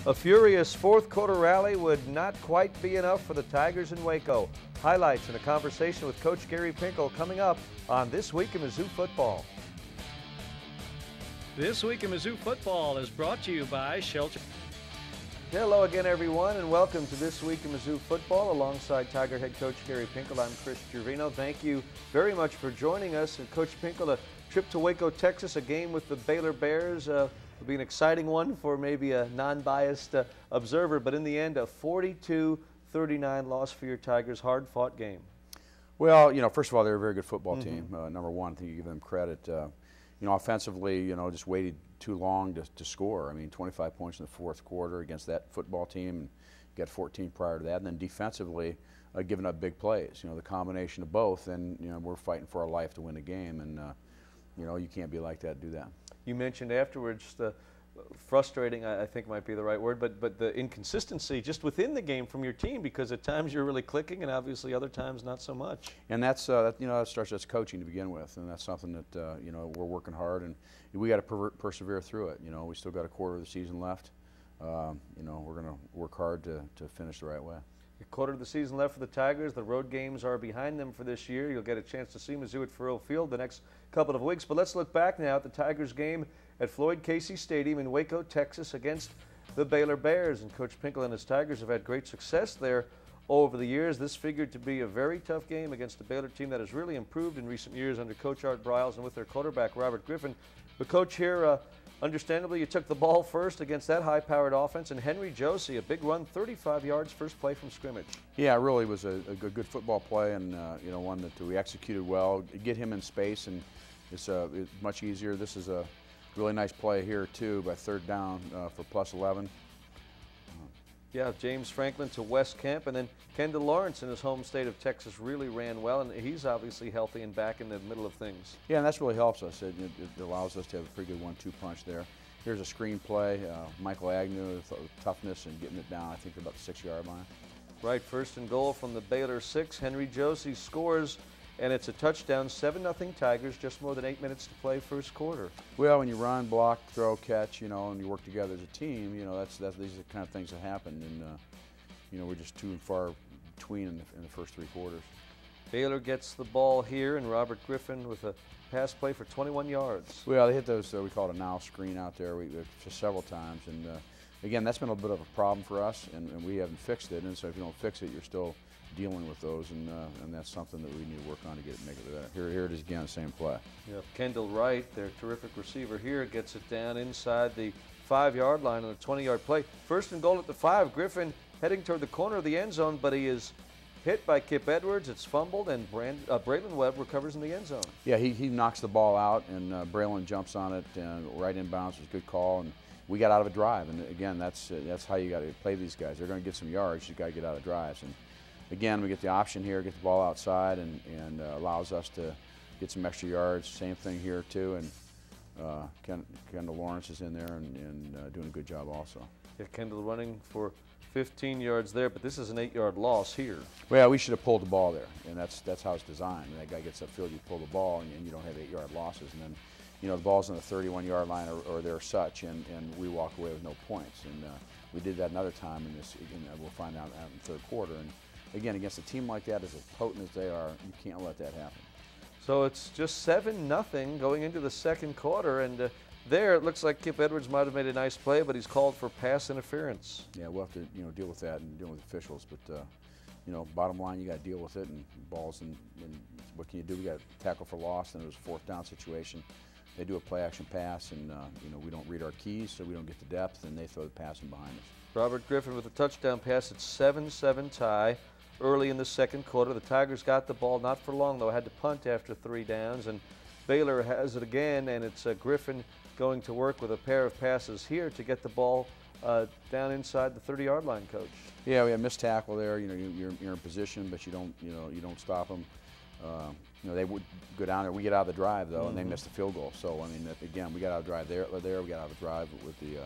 A furious fourth quarter rally would not quite be enough for the Tigers in Waco. Highlights and a conversation with Coach Gary Pinkel coming up on This Week in Mizzou Football. This Week in Mizzou Football is brought to you by Shelter. Hello again, everyone, and welcome to This Week in Mizzou Football. Alongside Tiger head coach Gary Pinkel, I'm Chris Gervino. Thank you very much for joining us. And Coach Pinkel, a trip to Waco, Texas, a game with the Baylor Bears. Will be an exciting one for maybe a non-biased observer, but in the end, a 42-39 loss for your Tigers. Hard-fought game. Well, first of all, they're a very good football team. Number one, I think you give them credit. Offensively, just waited too long to score. I mean, 25 points in the fourth quarter against that football team, and got 14 prior to that. And then defensively, giving up big plays. The combination of both, and we're fighting for our life to win the game, and you can't be like that, do that. You mentioned afterwards the frustrating, I think might be the right word, but the inconsistency just within the game from your team, because at times you're really clicking and obviously other times not so much. And that's that starts as coaching to begin with, and that's something that we're working hard, and we got to persevere through it. We still got a quarter of the season left. We're going to work hard to finish the right way. A quarter of the season left for the Tigers. The road games are behind them for this year. You'll get a chance to see Mizzou at Faurot Field the next couple of weeks. But let's look back now at the Tigers game at Floyd Casey Stadium in Waco, Texas against the Baylor Bears. And Coach Pinkel and his Tigers have had great success there over the years. This figured to be a very tough game against a Baylor team that has really improved in recent years under Coach Art Briles and with their quarterback Robert Griffin. But Coach, here, understandably, you took the ball first against that high-powered offense, and Henry Josie, a big run, 35 yards, first play from scrimmage. Yeah, it really was a good football play, and one that we executed well. Get him in space, and it's much easier. This is a really nice play here too by third down for plus 11. Yeah, James Franklin to West Kemp, and then Kendall Lawrence in his home state of Texas really ran well, and he's obviously healthy and back in the middle of things. Yeah, and that's really helps us. It allows us to have a pretty good 1-2 punch there. Here's a screen play. Michael Agnew, toughness and getting it down, I think, about the 6-yard line. Right, first and goal from the Baylor 6. Henry Josie scores, and it's a touchdown, 7-0 Tigers, just more than 8 minutes to play first quarter. Well, when you run, block, throw, catch, and you work together as a team, these are the kind of things that happen, and we're just too far between in the first 3 quarters. Baylor gets the ball here, and Robert Griffin with a pass play for 21 yards. Well, they hit those, we call it a now screen out there just several times, and again, that's been a bit of a problem for us, and we haven't fixed it, and so if you don't fix it, you're still dealing with those, and that's something that we need to work on to make it better. Here it is again, same play. Yep. Kendall Wright, their terrific receiver here, gets it down inside the 5-yard line on a 20-yard play. First and goal at the 5. Griffin heading toward the corner of the end zone, but he is hit by Kip Edwards. It's fumbled, and Braylon Webb recovers in the end zone. Yeah, he knocks the ball out, and Braylon jumps on it, and right inbounds. It was a good call, and we got out of a drive. And again, that's how you got to play these guys. They're going to get some yards. You got to get out of drives. And again, we get the option here, get the ball outside, and allows us to get some extra yards. Same thing here too, and Kendall Lawrence is in there and doing a good job also. Yeah, Kendall running for 15 yards there, but this is an 8-yard loss here. Well, we should have pulled the ball there, and that's how it's designed. When that guy gets upfield, you pull the ball, and you don't have 8-yard losses, and then the ball's on the 31-yard line or there such, and we walk away with no points. And we did that another time in this. We'll find out in the third quarter. And again, against a team like that, as potent as they are, you can't let that happen. So it's just 7-0 going into the second quarter, and there it looks like Kip Edwards might have made a nice play, but he's called for pass interference. Yeah, we'll have to deal with that and deal with officials, but bottom line, you got to deal with it, and balls, and what can you do? We got to tackle for loss, and it was a 4th down situation. They do a play action pass, and we don't read our keys, so we don't get the depth, and they throw the pass in behind us. Robert Griffin with a touchdown pass. It's 7-7 tie early in the second quarter. The Tigers got the ball, not for long though. Had to punt after 3 downs, and Baylor has it again, and it's Griffin going to work with a pair of passes here to get the ball down inside the 30-yard line, Coach. Yeah, we have missed tackle there. You're in position, but you don't stop them. They would go down there. We get out of the drive though, and they missed the field goal. So I mean, again, we got out of the drive there. We got out of the drive with the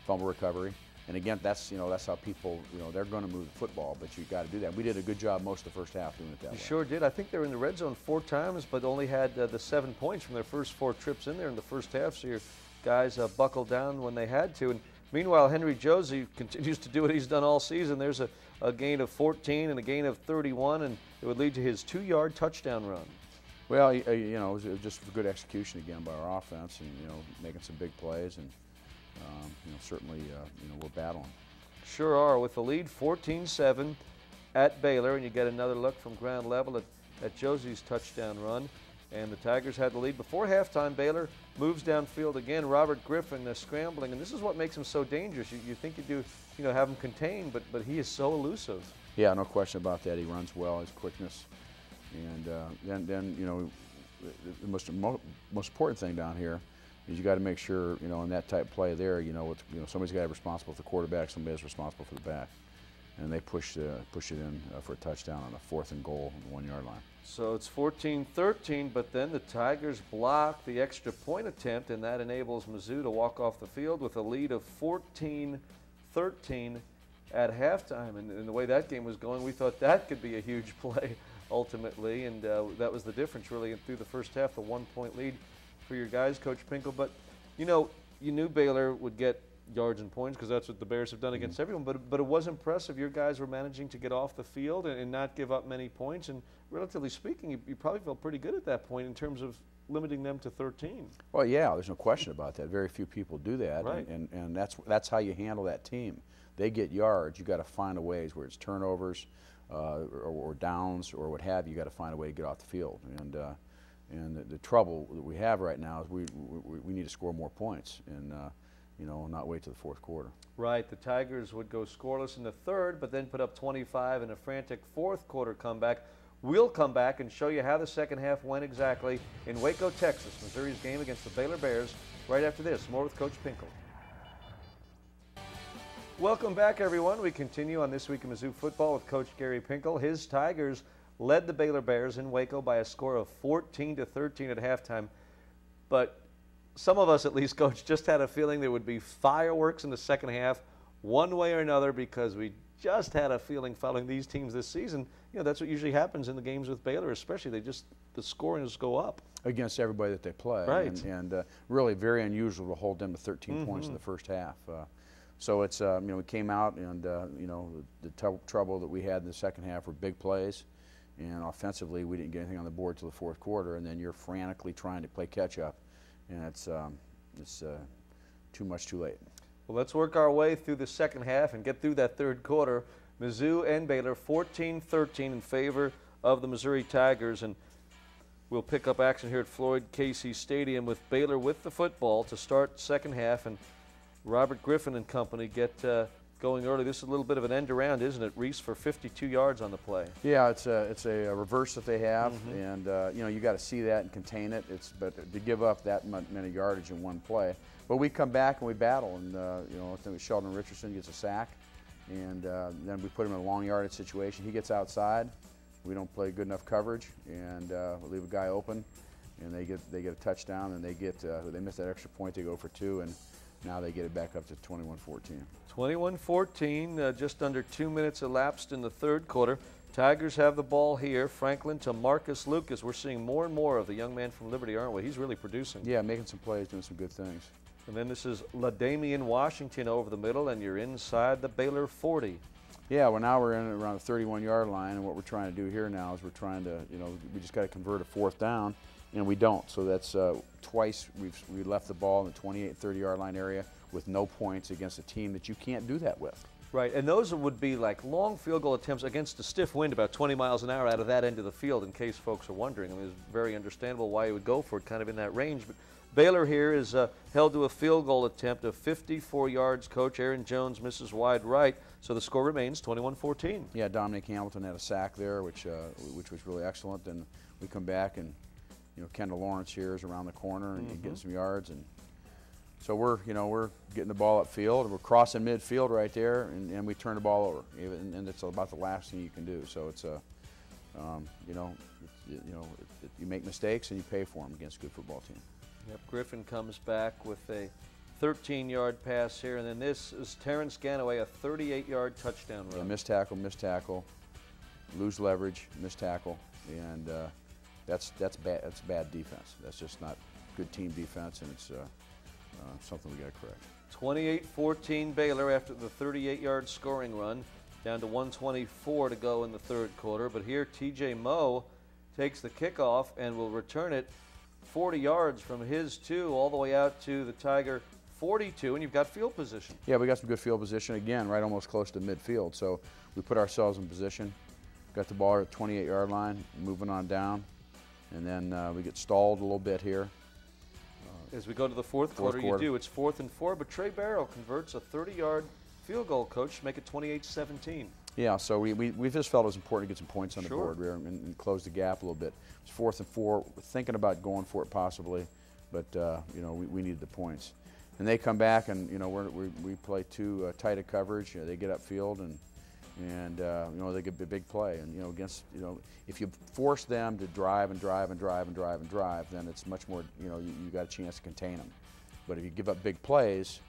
fumble recovery. And again, that's how people, they're going to move the football, but you got to do that. We did a good job most of the first half doing it that way. You sure did. I think they were in the red zone 4 times, but only had the 7 points from their first 4 trips in there in the first half. So your guys buckled down when they had to. And Meanwhile, Henry Josie continues to do what he's done all season. There's a gain of 14 and a gain of 31, and it would lead to his 2-yard touchdown run. Well, it was just good execution again by our offense, and making some big plays, and certainly we're battling. Sure are. With the lead 14-7 at Baylor, and you get another look from ground level at Josie's touchdown run. And the Tigers had the lead before halftime. Baylor moves downfield again. Robert Griffin scrambling, and this is what makes him so dangerous. You think you do, have him contained, but he is so elusive. Yeah, no question about that. He runs well, his quickness, and then the most important thing down here is you got to make sure in that type of play there, somebody's got to be responsible for the quarterback, somebody's responsible for the back, and they push it in for a touchdown on a 4th and goal on the 1-yard line. So it's 14-13, but then the Tigers block the extra point attempt, and that enables Mizzou to walk off the field with a lead of 14-13 at halftime. And the way that game was going, we thought that could be a huge play ultimately, and that was the difference really through the first half, the 1-point lead for your guys, Coach Pinkel. But, you knew Baylor would get yards and points because that's what the Bears have done against everyone, but it was impressive. Your guys were managing to get off the field and not give up many points, and relatively speaking, you probably felt pretty good at that point in terms of limiting them to 13. Well, yeah, there's no question about that. Very few people do that, right. and that's how you handle that team. They get yards. You got to find a ways where it's turnovers or downs or what have you. You got to find a way to get off the field, and the trouble that we have right now is we need to score more points and not wait to the 4th quarter. Right. The Tigers would go scoreless in the 3rd, but then put up 25 in a frantic 4th quarter comeback. We'll come back and show you how the second half went exactly in Waco, Texas, Missouri's game against the Baylor Bears, right after this. More with Coach Pinkel. Welcome back, everyone. We continue on This Week in Mizzou Football with Coach Gary Pinkel. His Tigers led the Baylor Bears in Waco by a score of 14-13 at halftime, but some of us, at least, Coach, just had a feeling there would be fireworks in the second half one way or another because we just had a feeling following these teams this season. That's what usually happens in the games with Baylor, especially. The scoring just go up. Against everybody that they play. Right. And really very unusual to hold them to 13 points in the first half. So it's, we came out and, the trouble that we had in the second half were big plays. And offensively, we didn't get anything on the board till the 4th quarter, and then you're frantically trying to play catch up. And it's too much too late. Well, let's work our way through the second half and get through that 3rd quarter. Mizzou and Baylor 14-13 in favor of the Missouri Tigers, and we'll pick up action here at Floyd Casey Stadium with Baylor with the football to start second half, and Robert Griffin and company get going early. This is a little bit of an end around, isn't it, Reese, for 52 yards on the play? Yeah, it's a reverse that they have, and you got to see that and contain it. But to give up that many yardage in one play, but we come back and we battle, and I think Sheldon Richardson gets a sack, and then we put him in a long yardage situation. He gets outside. We don't play good enough coverage, and we leave a guy open, and they get a touchdown, and they miss that extra point. They go for 2, and now they get it back up to 21-14. 21-14, just under 2 minutes elapsed in the 3rd quarter. Tigers have the ball here. Franklin to Marcus Lucas. We're seeing more and more of the young man from Liberty, aren't we? He's really producing. Yeah, making some plays, doing some good things. And then this is LaDamian Washington over the middle, and you're inside the Baylor 40. Yeah, well, now we're in around the 31-yard line, and what we're trying to do here now is we're trying to, we just got to convert a 4th down, and we don't. So that's twice we left the ball in the 28, 30-yard line area with no points against a team that you can't do that with. Right, and those would be like long field goal attempts against a stiff wind about 20 miles an hour out of that end of the field, in case folks are wondering. I mean, it's very understandable why you would go for it kind of in that range. But Baylor here is held to a field goal attempt of 54 yards. Coach Aaron Jones misses wide right, so the score remains 21-14. Yeah, Dominic Hamilton had a sack there, which was really excellent. And we come back, and Kendall Lawrence here is around the corner and getting some yards, and so we're getting the ball upfield, and we're crossing midfield right there, and we turn the ball over, and it's about the last thing you can do. So it's you make mistakes and you pay for them against a good football team. Yep, Griffin comes back with a 13-yard pass here, and then this is Terrence Ganaway, a 38-yard touchdown run. Yeah, missed tackle, lose leverage, missed tackle, and that's bad. That's bad defense. That's just not good team defense, and it's something we got to correct. 28-14 Baylor after the 38-yard scoring run. Down to 1:24 to go in the third quarter. But here TJ Moe takes the kickoff and will return it 40 yards from his 2 all the way out to the Tiger 42, and you've got field position. Yeah, we got some good field position again, right almost close to midfield. So we put ourselves in position, got the ball at the 28-yard line, moving on down, and then we get stalled a little bit here. As we go to the fourth quarter, you do. It's 4th and 4, but Trey Barrow converts a 30-yard field goal, coach, to make it 28-17. Yeah, so we just felt it was important to get some points on the board here and close the gap a little bit. It's 4th and 4. We're thinking about going for it possibly, but you know, we needed the points. And they come back, and you know, we play too tight a coverage. They get upfield, and you know, they get a big play. And you know, against, you know, if you force them to drive and drive and drive and drive and drive, then it's much more, you know, you got a chance to contain them. But if you give up big plays,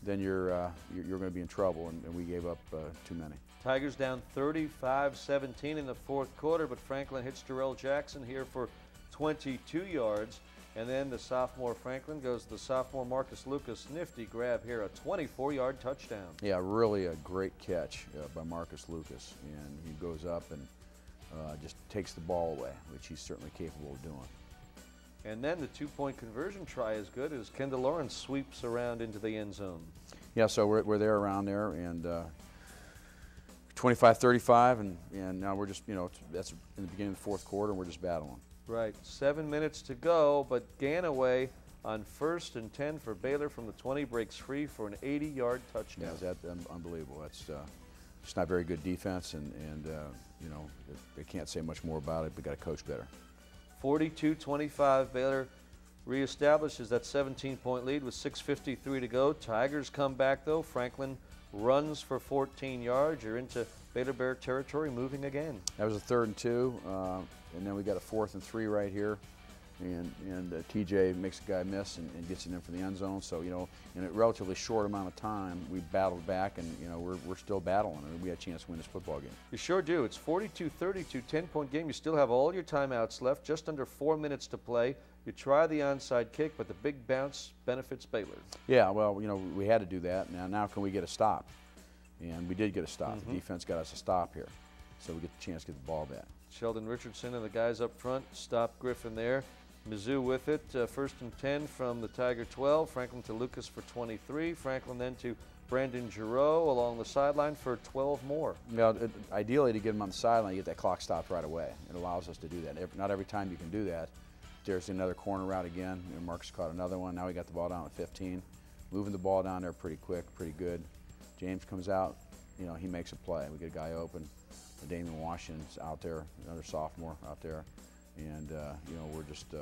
then you're going to be in trouble, and we gave up too many. Tigers down 35-17 in the fourth quarter, but Franklin hits Darrell Jackson here for 22 yards. And then the sophomore Franklin goes to the sophomore Marcus Lucas. Nifty grab here, a 24-yard touchdown. Yeah, really a great catch by Marcus Lucas. And he goes up and just takes the ball away, which he's certainly capable of doing. And then the 2-point conversion try is good as Kendall Lawrence sweeps around into the end zone. Yeah, so we're there around there, and 25-35, and now we're just, you know, that's in the beginning of the fourth quarter, and we're just battling. Right, 7 minutes to go, but Ganaway on 1st and 10 for Baylor from the 20 breaks free for an 80-yard touchdown. Yeah, that's unbelievable. That's just not very good defense, and you know, they can't say much more about it. We got to coach better. 42-25, Baylor reestablishes that 17-point lead with 6:53 to go. Tigers come back though. Franklin runs for 14 yards. You're into Baylor Bear territory, moving again. That was a 3rd and 2, and then we got a 4th and 3 right here, and TJ makes a guy miss and gets it in for the end zone. So you know, in a relatively short amount of time, we battled back, and you know, we're still battling, and we had a chance to win this football game. You sure do. It's 42-32, 10-point game. You still have all your timeouts left, just under 4 minutes to play. You try the onside kick, but the big bounce benefits Baylor. Yeah, well, you know, we had to do that. Now can we get a stop? And we did get a stop. The defense got us a stop here, so we get the chance to get the ball back. Sheldon Richardson and the guys up front stop Griffin there. Mizzou with it, 1st and 10 from the Tiger 12. Franklin to Lucas for 23. Franklin then to Brandon Giroux along the sideline for 12 more. Now, ideally, to get him on the sideline, you get that clock stopped right away. It allows us to do that. Not every time you can do that. There's another corner route again. You know, Marcus caught another one. Now we got the ball down at 15. Moving the ball down there pretty quick, pretty good. James comes out. You know, he makes a play. We get a guy open. Damian Washington's out there, another sophomore out there. And, you know, we're just, you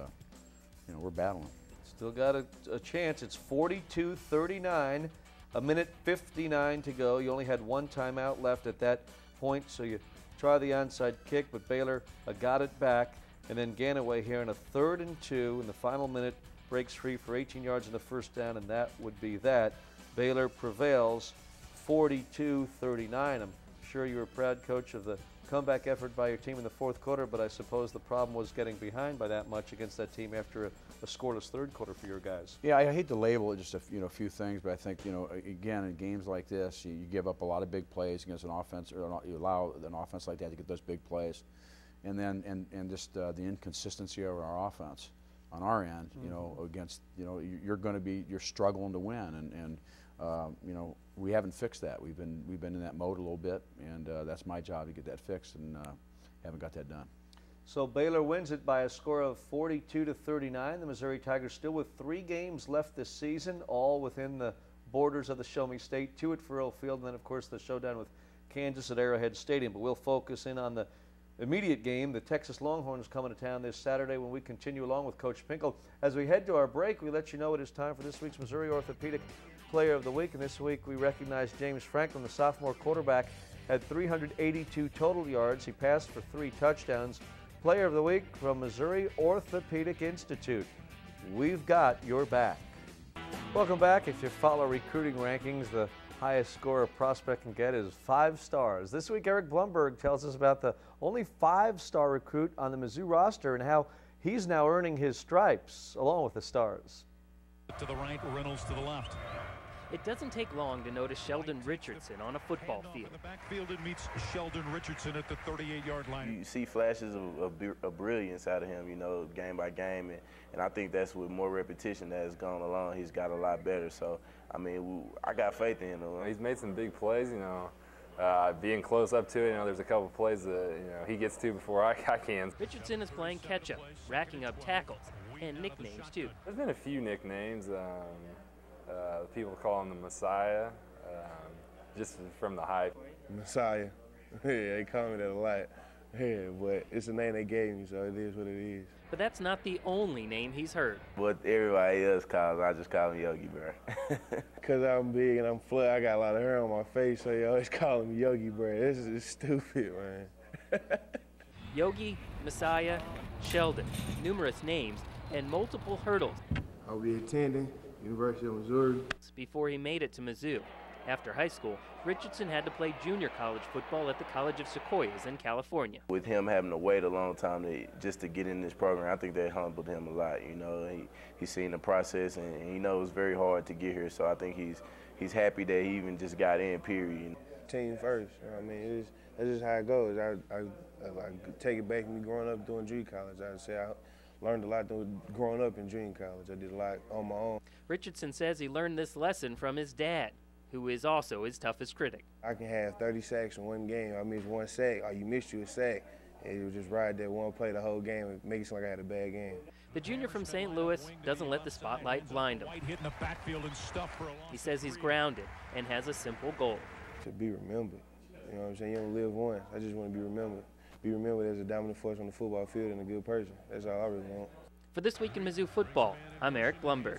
know, we're battling. Still got a chance. It's 42-39, a minute 59 to go. You only had one timeout left at that point, so you try the onside kick, but Baylor got it back. And then Ganaway here in a 3rd and 2 in the final minute breaks free for 18 yards in the first down, and that would be that. Baylor prevails 42-39. I'm sure you were proud, Coach, of the comeback effort by your team in the fourth quarter, but I suppose the problem was getting behind by that much against that team after a scoreless third quarter for your guys. Yeah, I hate to label it just a few things, but I think, you know, again, in games like this, you give up a lot of big plays against an offense, or you allow an offense like that to get those big plays, and then just the inconsistency of our offense on our end, you know, against, you know, you're struggling to win, and you know, we haven't fixed that. We've been in that mode a little bit, and that's my job to get that fixed, and haven't got that done. So Baylor wins it by a score of 42-39. The Missouri Tigers still with 3 games left this season, all within the borders of the Show Me State, 2 at Farrell Field, and then of course the showdown with Kansas at Arrowhead Stadium. But we'll focus in on the immediate game. The Texas Longhorns coming to town this Saturday when we continue along with Coach Pinkel. As we head to our break, we let you know it is time for this week's Missouri Orthopedic Player of the Week, and this week we recognize James Franklin, the sophomore quarterback, had 382 total yards. He passed for 3 touchdowns. Player of the Week from Missouri Orthopedic Institute. We've got your back. Welcome back. If you follow recruiting rankings, the highest score a prospect can get is 5 stars. This week, Eric Blumberg tells us about the only 5-star recruit on the Mizzou roster and how he's now earning his stripes along with the stars. To the right, Reynolds to the left. It doesn't take long to notice Sheldon Richardson on a football field. The backfield and meets Sheldon Richardson at the 38-yard line. You see flashes of brilliance out of him, you know, game by game, and I think that's with more repetition that has gone along. He's got a lot better. So, I mean, I got faith in him. He's made some big plays, you know. Being close up to it, you know, there's a couple plays that, you know, he gets to before I can. Richardson is playing catch-up, racking up tackles, and nicknames, too. There's been a few nicknames. People call him the Messiah, just from the hype. Messiah. Yeah, they call me that a lot. Yeah, but it's the name they gave me, so it is what it is. But that's not the only name he's heard. What everybody else calls, I just call him Yogi Bear. Because I'm big and I'm flat, I got a lot of hair on my face, so you always call me Yogi Bear. This is stupid, man. Yogi, Messiah, Sheldon, numerous names, and multiple hurdles. I'll be attending University of Missouri. Before he made it to Mizzou. After high school, Richardson had to play junior college football at the College of Sequoias in California. With him having to wait a long time just to get in this program, I think that humbled him a lot. You know, he's seen the process, and he knows it's very hard to get here. So I think he's happy that he even just got in. Period. Team first. I mean, that's just how it goes. I take it back to me growing up doing junior college. I say I learned a lot growing up in junior college. I did a lot on my own. Richardson says he learned this lesson from his dad, who is also his toughest critic. I can have 30 sacks in one game. I missed one sack, or you missed a sack, and you just ride that one play the whole game and make it seem like I had a bad game. The junior from St. Louis doesn't let the spotlight blind him. He says he's grounded and has a simple goal. To be remembered. You know what I'm saying? You don't live once. I just want to be remembered. Be remembered as a dominant force on the football field and a good person. That's all I really want. For This Week in Mizzou Football, I'm Eric Blumberg.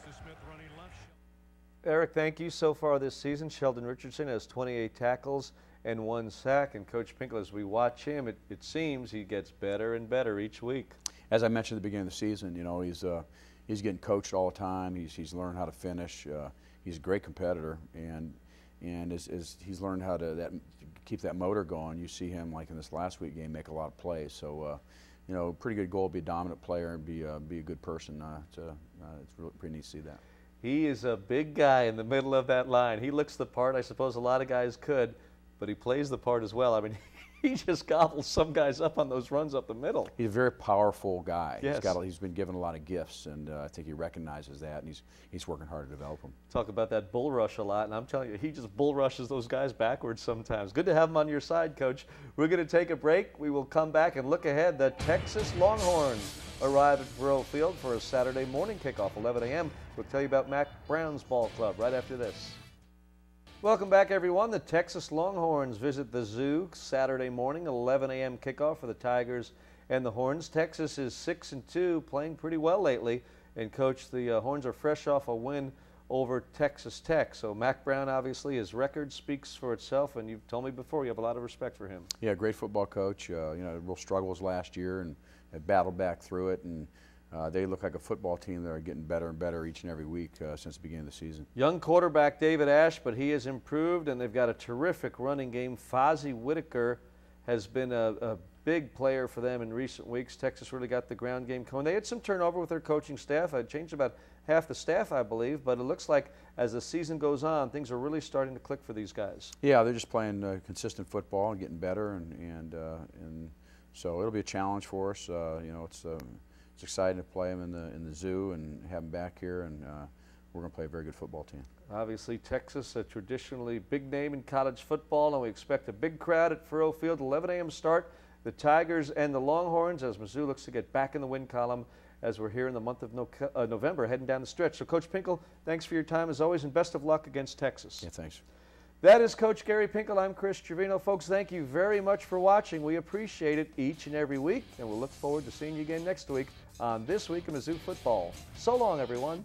Eric, thank you. So far this season, Sheldon Richardson has 28 tackles and 1 sack. And Coach Pinkel, as we watch him, it seems he gets better and better each week. As I mentioned at the beginning of the season, you know, he's getting coached all the time. He's learned how to finish. He's a great competitor, and as he's learned how to keep that motor going, you see him, like in this last week game, make a lot of plays. So, you know, pretty good goal, be a dominant player and be a good person. It's really pretty neat to see that. He is a big guy in the middle of that line. He looks the part. I suppose a lot of guys could, but he plays the part as well. I mean, he just gobbles some guys up on those runs up the middle. He's a very powerful guy. Yes. He's been given a lot of gifts, and I think he recognizes that, and he's working hard to develop them. Talk about that bull rush a lot, and I'm telling you, he just bull rushes those guys backwards sometimes. Good to have him on your side, Coach. We're going to take a break. We will come back and look ahead. The Texas Longhorns arrive at Burrow Field for a Saturday morning kickoff, 11 a.m. We'll tell you about Mac Brown's ball club right after this. Welcome back, everyone. The Texas Longhorns visit the Zoo Saturday morning, 11 a.m. kickoff for the Tigers and the Horns. Texas is 6-2, playing pretty well lately. And, Coach, the Horns are fresh off a win over Texas Tech. So Mac Brown, obviously, his record speaks for itself, and you've told me before you have a lot of respect for him. Yeah, great football coach. You know, real struggles last year and have battled back through it. And they look like a football team that are getting better and better each and every week since the beginning of the season. Young quarterback David Ash, but he has improved, and they've got a terrific running game. Fozzie Whitaker has been a big player for them in recent weeks. Texas really got the ground game going. They had some turnover with their coaching staff. I changed about half the staff, I believe, but it looks like as the season goes on, things are really starting to click for these guys. Yeah, they're just playing consistent football and getting better, and so it'll be a challenge for us. You know, it's exciting to play them in the Zoo and have them back here, and we're going to play a very good football team. Obviously, Texas, a traditionally big name in college football, and we expect a big crowd at Burrow Field, 11 a.m. start. The Tigers and the Longhorns, as Mizzou looks to get back in the win column as we're here in the month of November, heading down the stretch. So, Coach Pinkel, thanks for your time as always, and best of luck against Texas. Yeah, thanks. That is Coach Gary Pinkel. I'm Chris Trevino. Folks, thank you very much for watching. We appreciate it each and every week, and we'll look forward to seeing you again next week on This Week in Mizzou Football. So long, everyone.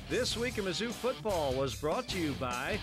This Week in Mizzou Football was brought to you by